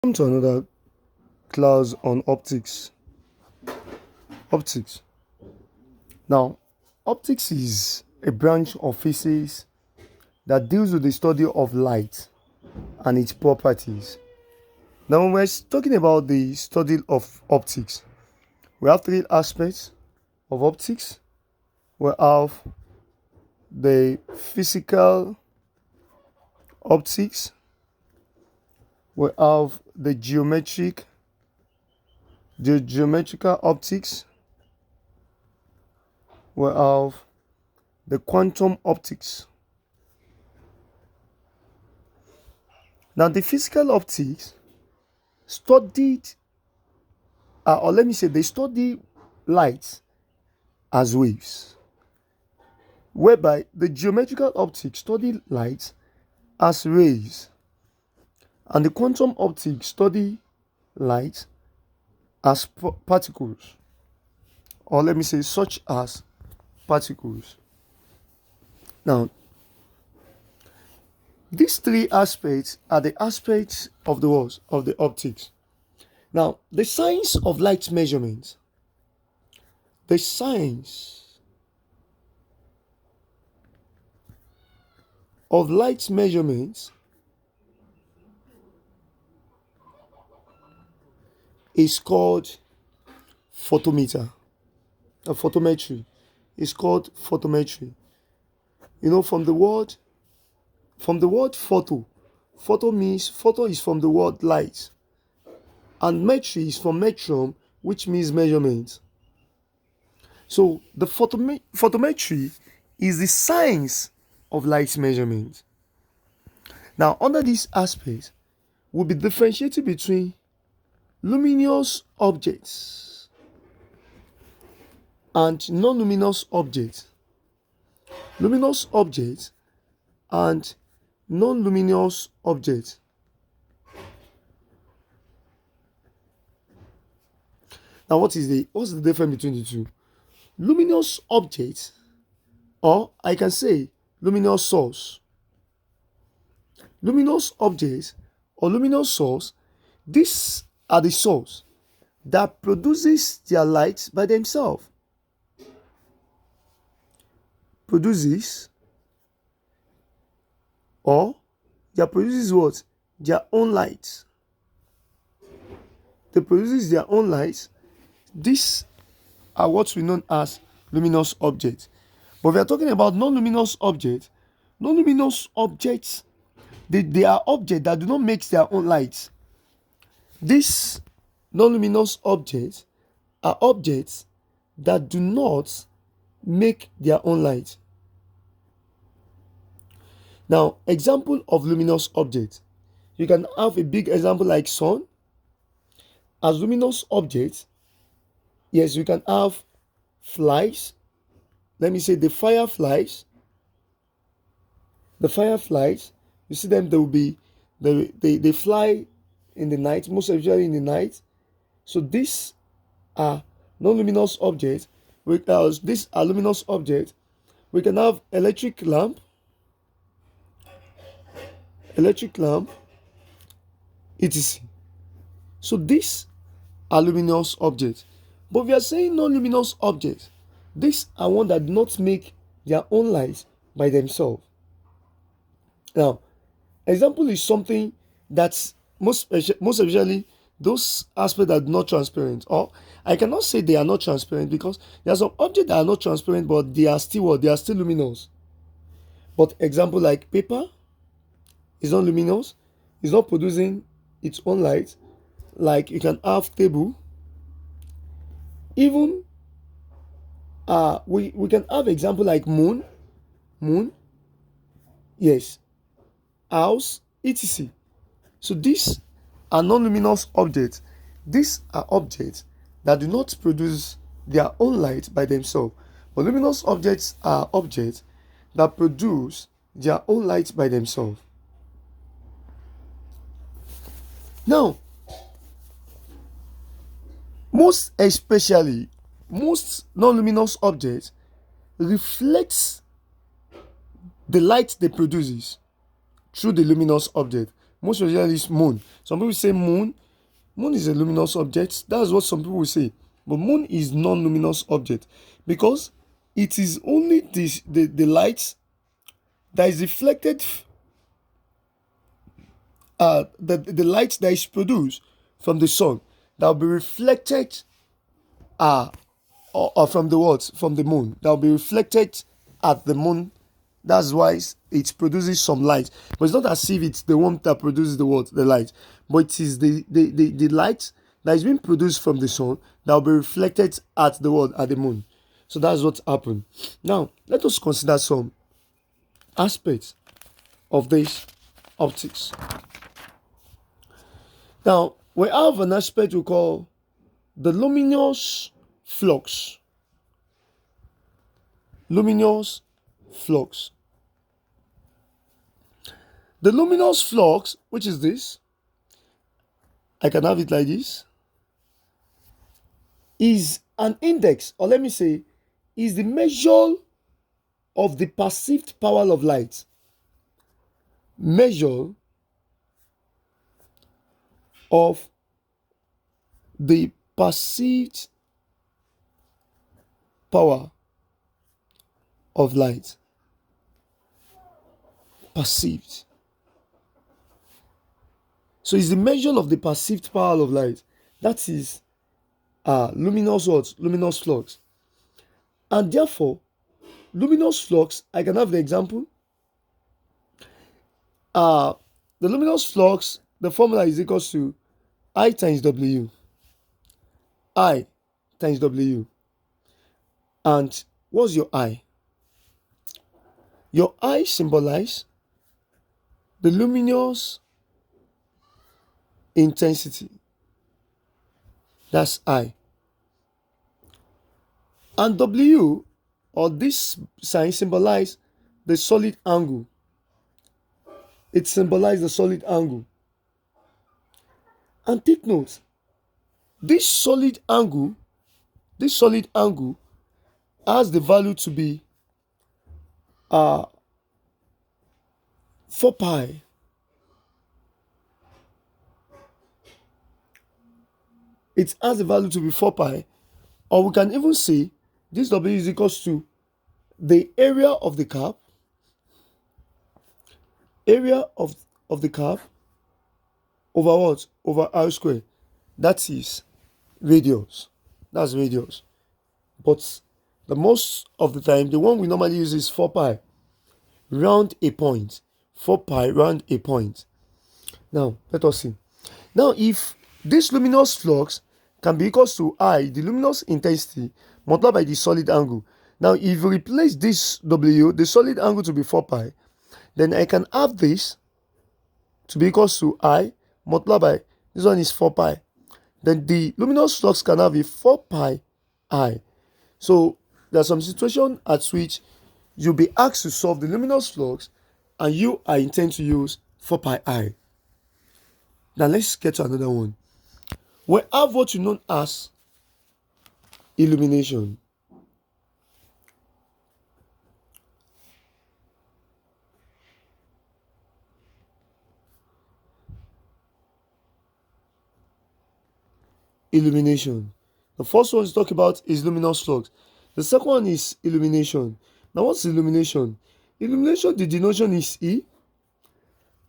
Welcome to another class on optics. Optics. Now, optics is a branch of physics that deals with the study of light and its properties. Now, when we're talking about the study of optics, we have three aspects of optics. We have the physical optics, we have the geometrical optics, we have the quantum optics. Now, the physical optics studied, or let me say, they study light as waves, whereby the geometrical optics study light as rays, and the quantum optics study light as particles, or let me say, such as particles. Now, these three aspects are the aspects of the world of the optics. Now, the science of light measurement, the science of light measurements is called photometry. Is called photometry. You know, from the word photo. Photo is from the word light, and metry is from metrum, which means measurement. So the photometry is the science of light measurement. Now, under this aspect, we'll be differentiating between luminous objects and non-luminous objects. Luminous objects and non-luminous objects. Now, what's the difference between the two? Luminous objects, or I can say luminous source. Luminous objects or luminous source, these are the source that produces their light by themselves. Produces what? Their own light. They produces their own light. These are what we know as luminous objects. But we are talking about non-luminous objects. Non-luminous objects, they are objects that do not make their own light. These non-luminous objects are objects that do not make their own light. Now, example of luminous objects. You can have a big example like sun as luminous objects. Yes, you can have flies. Let me say the fireflies. The fireflies, you see them, they fly in the night, most especially in the night. So these are non-luminous objects. These are luminous objects. We can have electric lamp, etc. So these are luminous objects. But we are saying non-luminous objects. These are ones that do not make their own light by themselves. Now, example is something that's most especially those aspects that are not transparent. Or I cannot say they are not transparent, because there are some objects that are not transparent, but they are still what? They are still luminous. But example like paper is not luminous, it's not producing its own light. Like you can have table. Even we can have example like moon, yes, house, etc. So these are non-luminous objects. These are objects that do not produce their own light by themselves. But luminous objects are objects that produce their own light by themselves. Now, most especially, most non-luminous objects reflects the light they produces through the luminous object. Most especially is moon. Some people say moon. Moon is a luminous object. That's what some people will say. But moon is non-luminous object because it is only the light that is reflected, the light that is produced from the sun that will be reflected, uh, or from the what? From the moon. That will be reflected at the moon. That's why it produces some light. But it's not as if it's the one that produces the what? The light. But it is the light that is being produced from the sun that will be reflected at the what? At the moon. So that's what happened. Now, let us consider some aspects of this optics. Now, we have an aspect we call the luminous flux. Luminous flux. The luminous flux, which is this, I can have it like this, is an index, or let me say, is the measure of the perceived power of light. Measure of the perceived power of light. Perceived. So it's the measure of the perceived power of light. That is luminous what? Luminous flux. And therefore, luminous flux, I can have the example. The luminous flux, the formula is equals to I times W. I times W. And what's your I? Your I symbolizes the luminous intensity. That's I. And W, or this sign, symbolizes the solid angle. It symbolizes the solid angle. And take note, this solid angle has the value to be 4 pi. It has the value to be 4 pi, or we can even say this W is equals to the area of the curve, over what? Over R square. That is radius. That's radius. But the most of the time, the one we normally use is 4 pi. Round a point. 4 pi round a point. Now, let us see. Now, if this luminous flux can be equals to I, the luminous intensity, multiplied by the solid angle. Now, if you replace this W, the solid angle to be 4 pi, then I can have this to be equals to I multiplied by, this one is 4 pi. Then the luminous flux can have a 4 pi I. So, there are some situations at which you'll be asked to solve the luminous flux and you are intending to use 4 pi I. Now, let's get to another one. We have what you know as illumination. Illumination. The first one to talk about is luminous flux. The second one is illumination. Now, what's illumination? Illumination, the denotation is E,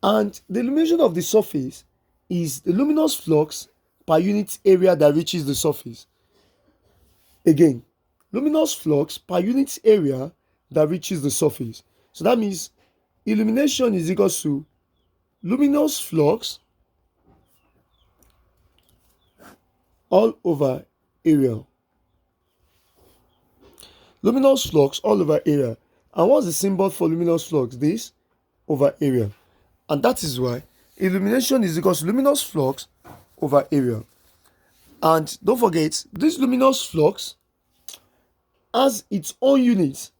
and the illumination of the surface is the luminous flux per unit area that reaches the surface. Again, luminous flux per unit area that reaches the surface. So that means illumination is equal to luminous flux all over area. Luminous flux all over area. And what's the symbol for luminous flux? This over area. And that is why illumination is equal to luminous flux over area. And don't forget, this luminous flux has its own unit.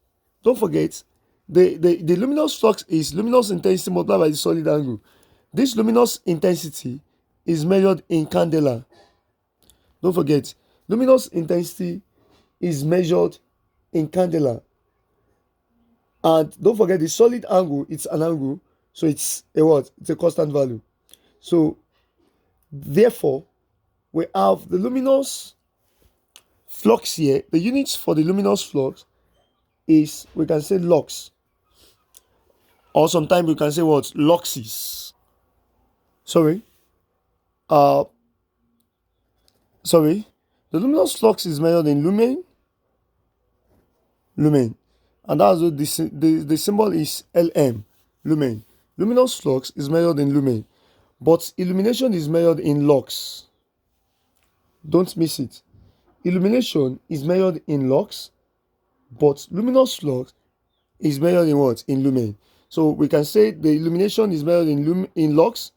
Don't forget, the luminous flux is luminous intensity multiplied by the solid angle. This luminous intensity is measured in candela. Don't forget, luminous intensity is measured in candela. And don't forget, the solid angle, it's an angle, so it's a what? It's a constant value. So therefore, we have the luminous flux here. The units for the luminous flux is, we can say, lux, or sometimes we can say what, luxes. Sorry. Uh sorry. The luminous flux is measured in lumen, and that's what the symbol is Lm, lumen. Luminous flux is measured in lumen, but illumination is measured in lux. Don't miss it. Illumination is measured in lux, but luminous flux is measured in what? In lumen. So we can say the illumination is measured in lux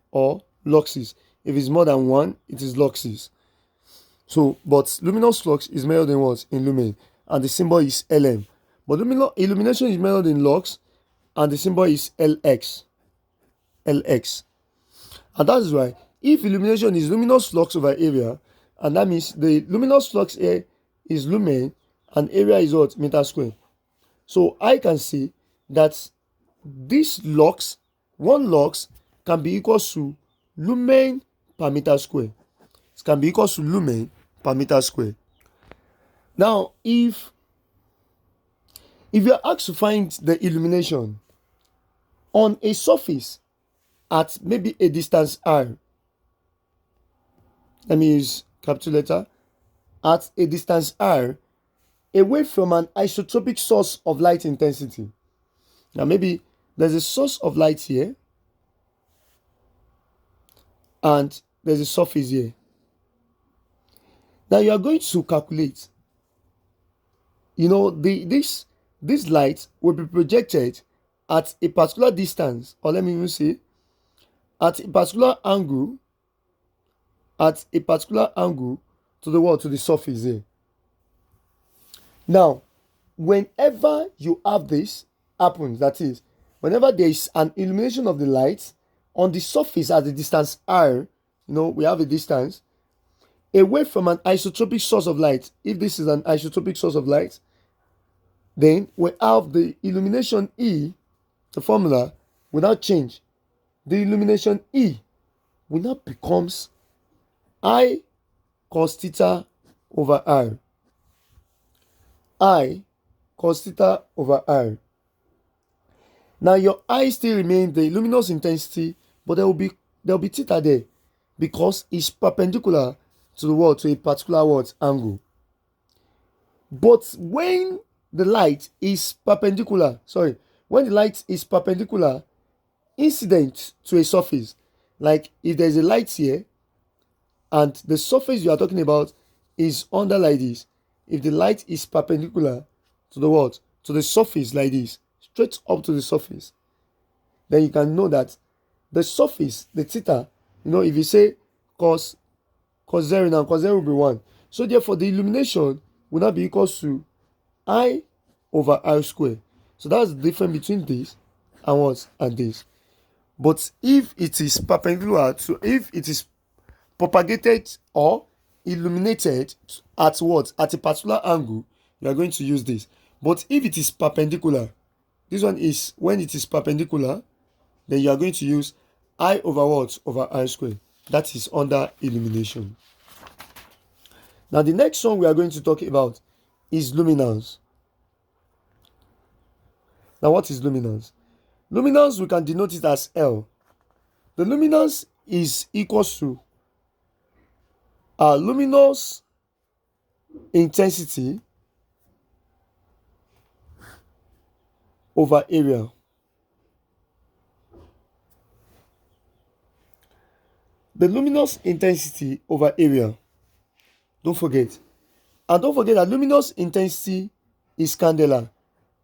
or luxes. If it's more than one, it is luxes. So, but luminous flux is measured in what? In lumen, and the symbol is Lm. But illumination is measured in lux, and the symbol is Lx. Lx. And that is why, if illumination is luminous flux over area, and that means the luminous flux here is lumen, and area is what? Meter square. So I can see that this lux, one lux, can be equal to lumen per meter square. It can be equal to lumen per meter square. Now, if you are asked to find the illumination on a surface at maybe a distance r, let me use capital letter, at a distance r, away from an isotropic source of light intensity. Now maybe there's a source of light here and there's a surface here. Now you are going to calculate, this light will be projected at a particular distance, or let me even say at a particular angle, to the wall, to the surface here. Now, whenever you have this happens, that is, whenever there is an illumination of the light on the surface at the distance r, we have a distance away from an isotropic source of light. If this is an isotropic source of light, then we have the illumination E, the formula will now change. The illumination E will now becomes I cos theta over r. I cos theta over r. Now your I still remains the luminous intensity, but there will be theta there because it's perpendicular to the wall, to a particular angle. But when the light is perpendicular incident to a surface, like if there's a light here and the surface you are talking about is under like this, if the light is perpendicular to the to the surface like this, straight up to the surface, then you can know that the surface, the theta, if you say cos 0 now, cos 0 will be 1. So therefore the illumination will not be equal to I over r square. So that's the difference between this and this. But if it is perpendicular to, if it is propagated or illuminated at a particular angle, you are going to use this. But if it is perpendicular, this one is when it is perpendicular, then you are going to use I over over r square. That is under illumination. Now the next one we are going to talk about is luminance. Now what is luminance? Luminance, we can denote it as L. The luminance is equal to luminous intensity over area. The luminous intensity over area. Don't forget. And don't forget that luminous intensity is candela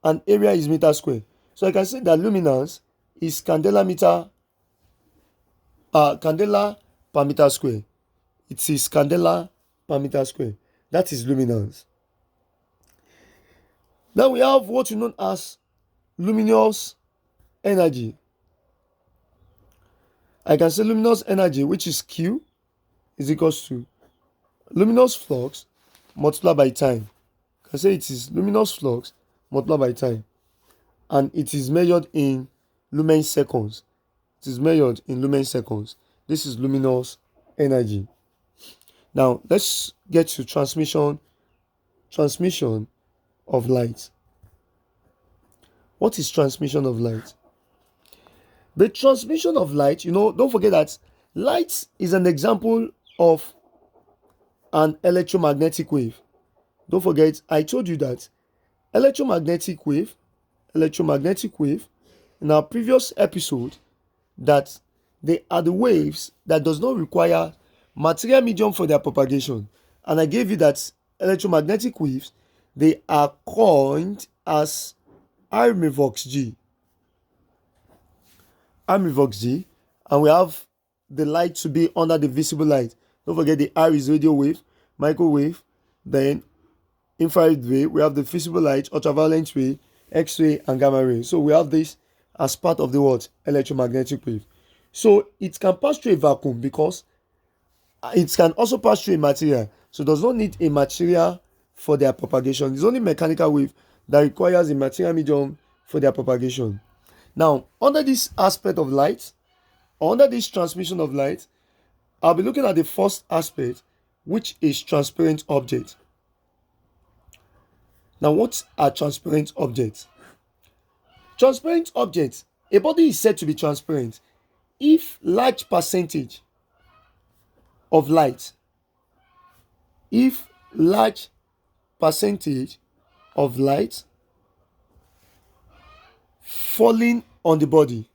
and area is meter square. So I can say that luminance is candela per meter square. It is candela per meter square. That is luminance. Now we have what you know as luminous energy. I can say luminous energy, which is Q, is equals to luminous flux multiplied by time. I can say it is luminous flux multiplied by time. And it is measured in lumen seconds. It is measured in lumen seconds. This is luminous energy. Now let's get to transmission of light. What is transmission of light? The transmission of light, don't forget that light is an example of an electromagnetic wave. Don't forget, I told you that electromagnetic wave in our previous episode, that they are the waves that does not require material medium for their propagation. And I gave you that electromagnetic waves, they are coined as Armivox G. Armivox G, and we have the light to be under the visible light. Don't forget the R is radio wave, microwave, then infrared ray, we have the visible light, ultraviolet ray, X-ray, and gamma ray. So we have this as part of the what? Electromagnetic wave. So it can pass through a vacuum because it can also pass through a material. So it does not need a material for their propagation. It's only mechanical wave that requires a material medium for their propagation. Now, under this aspect of light, under this transmission of light, I'll be looking at the first aspect, which is transparent objects. Now, what are transparent objects? Transparent objects, a body is said to be transparent if large percentage of light, falling on the body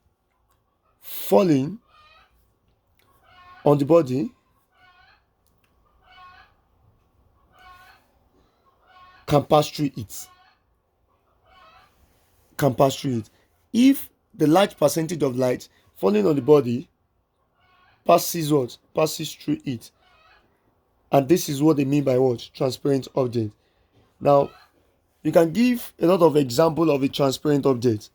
can pass through it. If the large percentage of light falling on the body passes through it. And this is what they mean by what? Transparent object. Now, you can give a lot of example of a transparent object.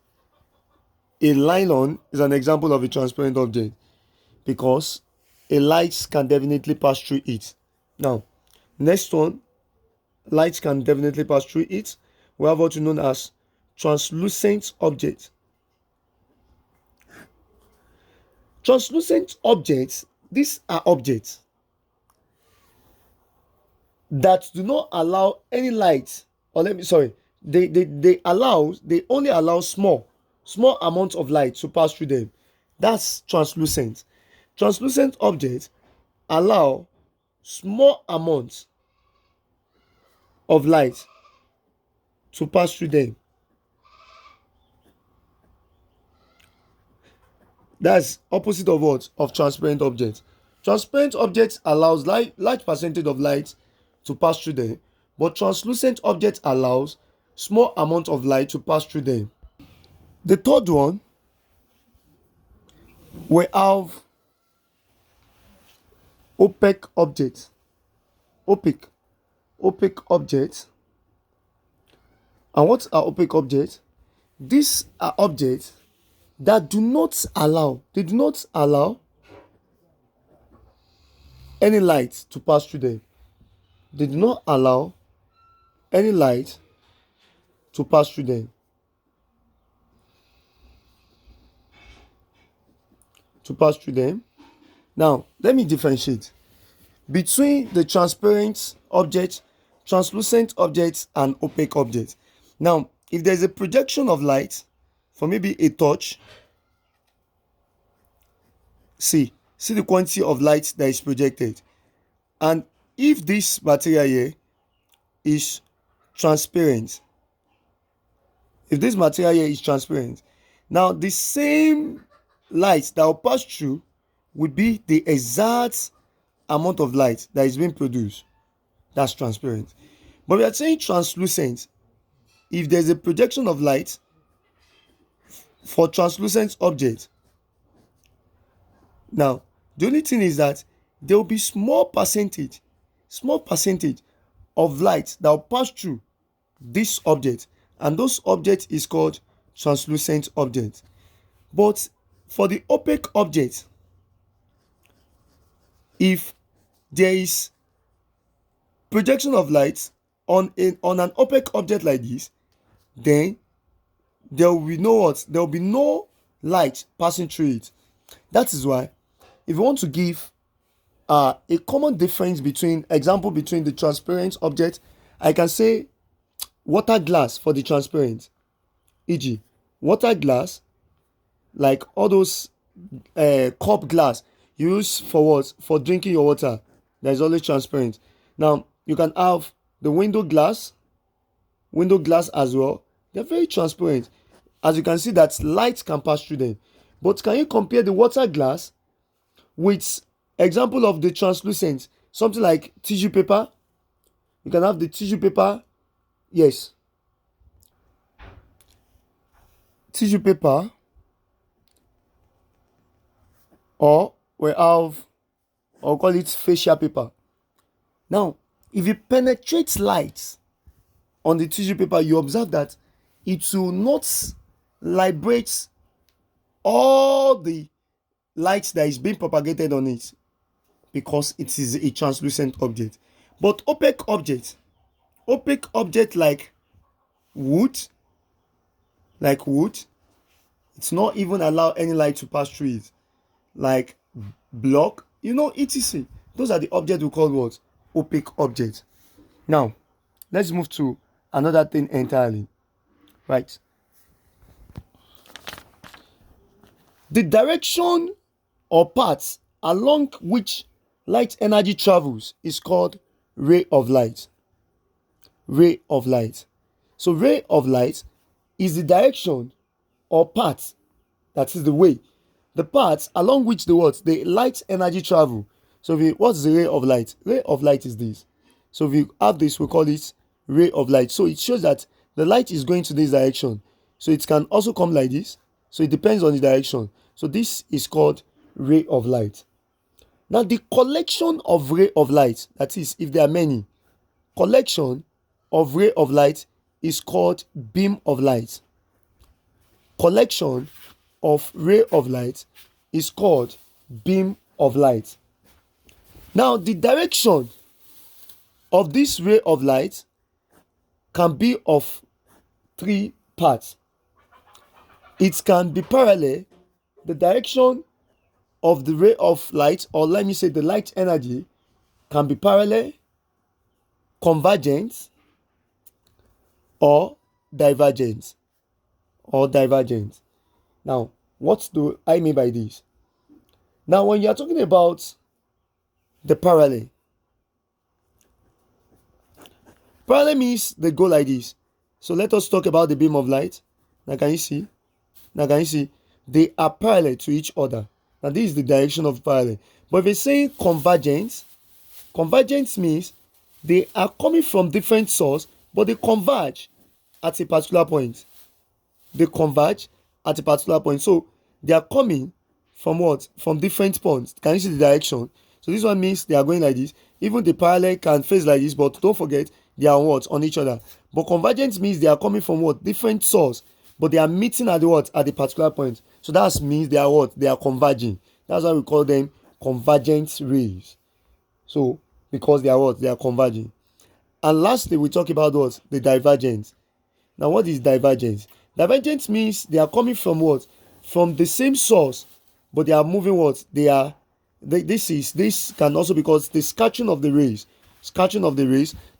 A nylon is an example of a transparent object because a light can definitely pass through it. Now, next one, light can definitely pass through it. We have what you know as translucent object. Translucent objects, these are objects that do not allow any light, or they only allow small amounts of light to pass through them. That's translucent. Translucent objects allow small amounts of light to pass through them. That's opposite of what? Of transparent objects. Transparent objects allows large percentage of light to pass through them, but translucent objects allows small amount of light to pass through them. The third one, we have opaque objects. Opaque objects. And what are opaque objects? These are objects that do not allow any light to pass through them. They do not allow any light to pass through them. Now, let me differentiate between the transparent objects, translucent objects, and opaque objects. Now, if there's a projection of light for maybe a torch, see the quantity of light that is projected. And if this material here is transparent, now the same light that will pass through would be the exact amount of light that is being produced. That's transparent. But we are saying translucent if there's a projection of light for translucent object. Now, the only thing is that there will be small percentage of light that will pass through this object, and those object is called translucent object. But for the opaque object, if there is projection of light on an opaque object like this, then there will be no light passing through it. That is why if you want to give a common difference between the transparent object, I can say water glass for the transparent, e.g. water glass, like all those cup glass used for what, for drinking your water, that is always transparent. Now you can have the window glass as well. They're very transparent, as you can see that light can pass through them. But can you compare the water glass with example of the translucent, something like tissue paper? You can have the tissue paper, yes, tissue paper, or we have, or call it facial paper. Now if you penetrate light on the tissue paper, you observe that it will not liberate all the light that is being propagated on it, because it is a translucent object. But opaque object wood like wood, it's not even allow any light to pass through it, like block, etc. Those are the objects we call what? Opaque objects. Now let's move to another thing entirely, right? The direction or path along which light energy travels is called ray of light. Ray of light. So ray of light is the direction or path, that is the way, the path along which the light energy travel. So what's the ray of light? Ray of light is this. So if we have this, we call it ray of light. So it shows that the light is going to this direction. So it can also come like this. So it depends on the direction. So this is called ray of light. Now the collection of ray of light, that is, if there are many, collection of ray of light is called beam of light. Collection of ray of light is called beam of light. Now the direction of this ray of light can be of three parts. It can be parallel, the direction of the ray of light, or let me say the light energy, can be parallel, convergent, or divergent. Now what do I mean by this? Now when you are talking about the parallel means they go like this. So let us talk about the beam of light. Now can you see they are parallel to each other. Now this is the direction of parallel. But if you're saying convergence means they are coming from different sources, but they converge at a particular point. So they are coming from what? From different points. Can you see the direction? So this one means they are going like this. Even the parallel can face like this, but don't forget they are what? On each other. But convergence means they are coming from what? Different sources, but they are meeting at the what? At the particular point. So that means they are what? They are converging. That's why we call them convergent rays. So because they are what? They are converging. And lastly, we talk about what? The divergence. Now what is divergence? Divergence means they are coming from what? From the same source, but they are moving what? This can also be called the scattering of the rays.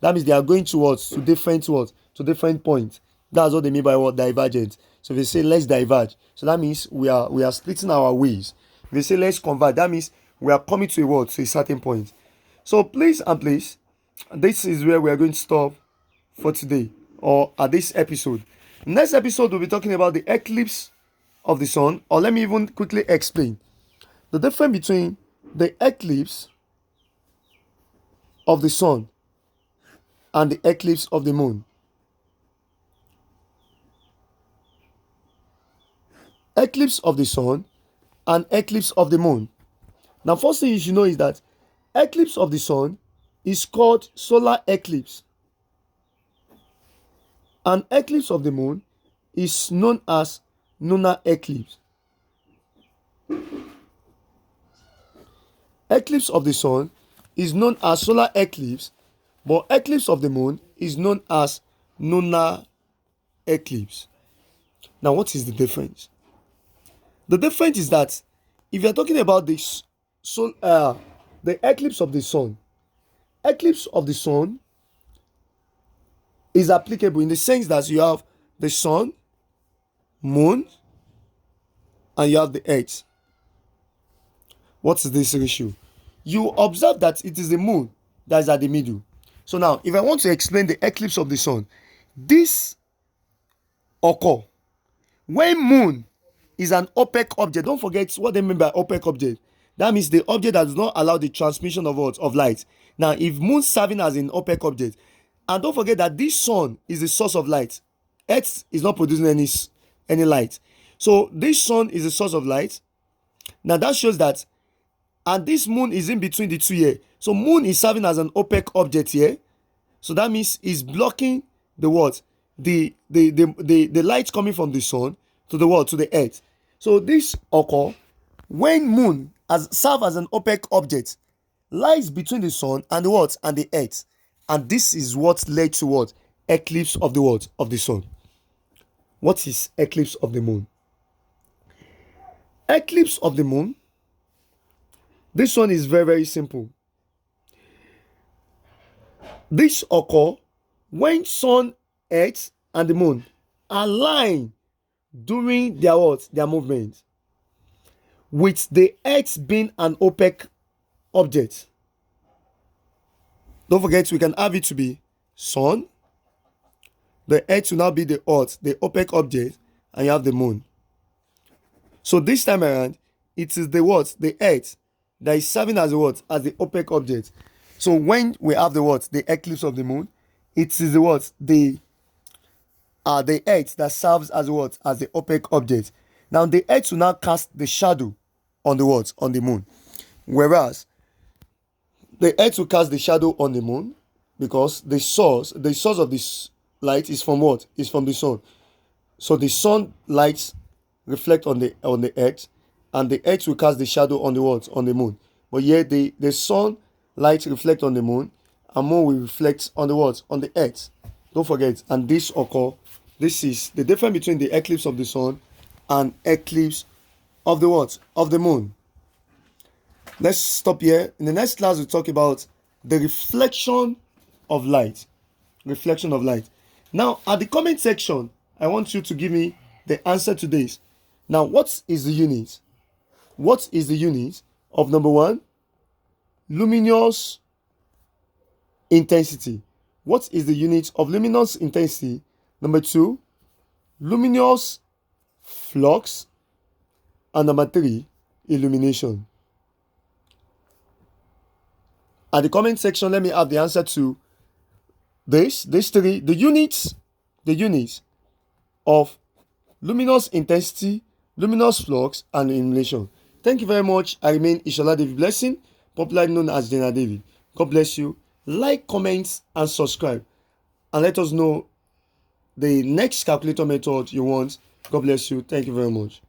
That means they are going towards to different points. That's what they mean by what? Divergence. So if they say let's diverge, so that means we are splitting our ways. If they say let's converge, that means we are coming to a certain point. So please, this is where we are going to stop for today, or at this episode. Next episode we'll be talking about the eclipse of the sun, or let me even quickly explain the difference between the eclipse of the sun and the eclipse of the moon. Eclipse of the sun and eclipse of the moon. Now first thing you should know is that eclipse of the sun is called solar eclipse, and eclipse of the moon is known as lunar eclipse. Eclipse of the sun is known as solar eclipse, but eclipse of the moon is known as lunar eclipse. Now what is the difference? The difference is that if you are talking about this the eclipse of the sun. Eclipse of the sun is applicable in the sense that you have the sun, moon, and you have the earth. What is this ratio? You observe that it is the moon that is at the middle. So now, if I want to explain the eclipse of the sun, this occur when moon is an opaque object. Don't forget what they mean by opaque object. That means the object that does not allow the transmission of what? Of light. Now, if moon serving as an opaque object, and don't forget that this sun is the source of light. Earth is not producing any light. So this sun is the source of light. Now that shows that, and this moon is in between the two here. So moon is serving as an opaque object here. So that means it's blocking the what? The light coming from the sun to the what? To the earth. So this occur when moon serve as an opaque object, lies between the sun and the what? And the earth. And this is what led to what? Eclipse of the what? Of the sun. What is eclipse of the moon? Eclipse of the moon. This one is very, very simple. This occur when sun, earth, and the moon align during their what? Their movement, with the earth being an opaque object. Don't forget, we can have it to be sun, the earth will now be the earth, the opaque object, and you have the moon. So this time around, it is the what? The earth that is serving as the what? As the opaque object. So when we have the what? The eclipse of the moon, it is the what? The earth that serves as what? As the opaque object. Now the earth will now cast the shadow on the what? On the moon. Whereas the earth will cast the shadow on the moon because the source of this light is from what? Is from the sun. So the sun lights reflect on the earth, and the earth will cast the shadow on the what? On the moon. But yet the sun light reflect on the moon, and moon will reflect on the what? On the earth. Don't forget, and this occur. This is the difference between the eclipse of the sun and eclipse of the what? Of the moon. Let's stop here. In the next class, we'll talk about the reflection of light. Reflection of light. Now, at the comment section, I want you to give me the answer to this. Now, what is the unit? What is the unit of number one? Luminous intensity. What is the unit of luminous intensity? Number two, luminous flux. And number three, illumination. At the comment section, let me have the answer to these three, the units of luminous intensity, luminous flux, and illumination. Thank you very much. I remain Ishola David Blessing, popularly known as Jenna David. God bless you. Like, comment, and subscribe. And let us know the next calculator method you want. God bless you. Thank you very much.